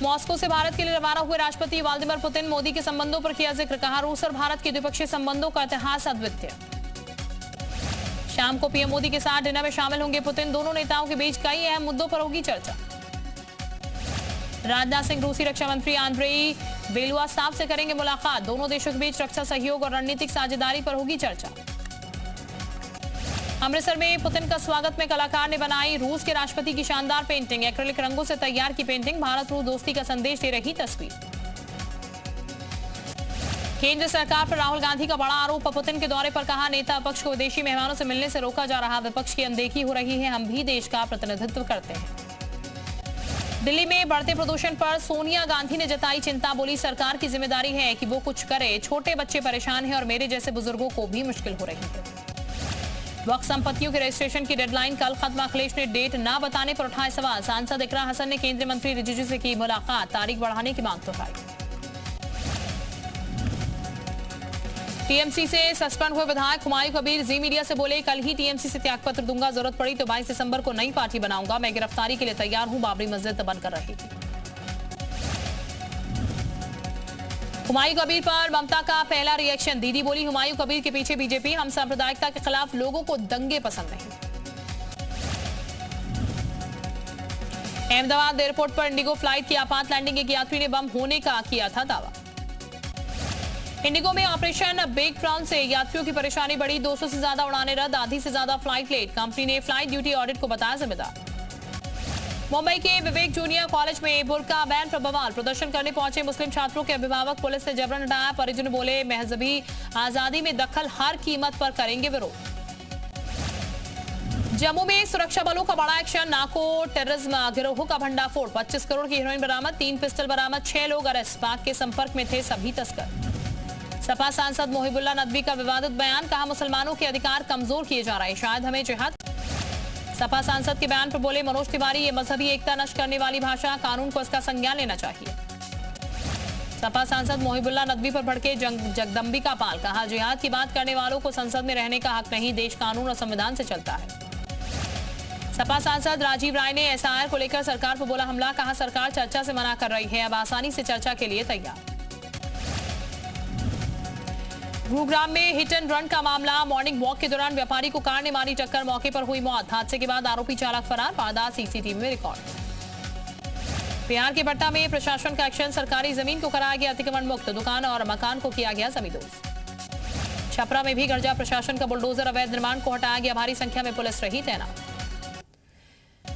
Moscow से भारत के लिए रवाना हुए राष्ट्रपति व्लादिमीर पुतिन, मोदी के संबंधों पर किया जिक्र, कहा रूस और भारत के द्विपक्षीय संबंधों का इतिहास अद्वितीय। शाम को पीएम मोदी के साथ डिनर में शामिल होंगे पुतिन, दोनों नेताओं के बीच कई अहम मुद्दों पर होगी चर्चा। राजनाथ सिंह रूसी रक्षा मंत्री आंद्रेई बेलुआसाव से करेंगे मुलाकात, दोनों देशों के बीच रक्षा सहयोग और रणनीतिक साझेदारी पर होगी चर्चा। अमृतसर में पुतिन का स्वागत में कलाकार ने बनाई रूस के राष्ट्रपति की शानदार पेंटिंग, एक्रिलिक रंगों से तैयार की पेंटिंग भारत रूस दोस्ती का संदेश दे रही तस्वीर। केंद्र सरकार पर राहुल गांधी का बड़ा आरोप, पुतिन के दौरे पर कहा नेता विपक्ष को विदेशी मेहमानों से मिलने से रोका जा रहा, विपक्ष की अनदेखी हो रही है, हम भी देश का प्रतिनिधित्व करते हैं। दिल्ली में बढ़ते प्रदूषण पर सोनिया गांधी ने जताई चिंता, बोली सरकार की जिम्मेदारी है कि वो कुछ करे, छोटे बच्चे परेशान हैं और मेरे जैसे बुजुर्गों को भी मुश्किल हो रही है। वक्फ संपत्तियों के रजिस्ट्रेशन की डेडलाइन कल खत्म, अखिलेश ने डेट न बताने पर उठाए सवाल, सांसद इकरा हसन ने केंद्रीय मंत्री रिजिजू से की मुलाकात, तारीख बढ़ाने की मांग दोहराई। टीएमसी से सस्पेंड हुए विधायक हुमायूं कबीर जी मीडिया से बोले, कल ही टीएमसी से त्यागपत्र दूंगा, जरूरत पड़ी तो 22 दिसंबर को नई पार्टी बनाऊंगा, मैं गिरफ्तारी के लिए तैयार हूं, बाबरी मस्जिद बंद कर रही थी। हुमायूं कबीर पर ममता का पहला रिएक्शन, दीदी बोली हुमायूं कबीर के पीछे बीजेपी, हम सांप्रदायिकता के खिलाफ लोगों को दंगे पसंद नहीं। अहमदाबाद एयरपोर्ट पर इंडिगो फ्लाइट की आपात लैंडिंग, एक यात्री ने बम होने का किया था दावा। इंडिगो में ऑपरेशन बिग ब्राउन से यात्रियों की परेशानी बढ़ी, 200 से ज्यादा उड़ानें रद्द, आधी से ज्यादा फ्लाइट लेट, कंपनी ने फ्लाइट ड्यूटी ऑडिट को बताया जिम्मेदार। मुंबई के विवेक जूनियर कॉलेज में बुर्का बैन पर बवाल, प्रदर्शन करने पहुंचे मुस्लिम छात्रों के अभिभावक, पुलिस ने जबरन हटाया, परिजन बोले मजहबी आजादी में दखल हर कीमत पर करेंगे विरोध। जम्मू में सुरक्षा बलों का बड़ा एक्शन, नाको टेररिज्म गिरोह का भंडाफोड़, 25 करोड़ की हेरोइन बरामद, 3 पिस्टल बरामद, 6 लोग अरेस्ट, पाक के संपर्क में थे सभी तस्कर। सपा सांसद मोहिबुल्लाह नदवी का विवादित बयान, कहा मुसलमानों के अधिकार कमजोर किए जा रहे, शायद हमें जिहाद। सपा सांसद के बयान पर बोले मनोज तिवारी, ये मजहबी एकता नष्ट करने वाली भाषा, कानून को इसका संज्ञान लेना चाहिए। सपा सांसद मोहिबुल्लाह नदवी पर भड़के जगदम्बिका पाल, कहा जिहाद की बात करने वालों को संसद में रहने का हक नहीं, देश कानून और संविधान से चलता है। सपा सांसद राजीव राय ने एसआईआर को लेकर सरकार पर बोला हमला, कहा सरकार चर्चा से मना कर रही है, अब आसानी से चर्चा के लिए तैयार। गुरुग्राम में हिट एंड रन का मामला, मॉर्निंग वॉक के दौरान व्यापारी को कार ने मारी टक्कर, मौके पर हुई मौत, हादसे के बाद आरोपी चालक फरार, वारदात सीसीटीवी में रिकॉर्ड। बिहार के पटना में प्रशासन का एक्शन, सरकारी जमीन को कराया गया अतिक्रमण मुक्त, दुकान और मकान को किया गया जमींदोज। छपरा में भी गर्जा प्रशासन का बुलडोजर, अवैध निर्माण को हटाया गया, भारी संख्या में पुलिस रही तैनात।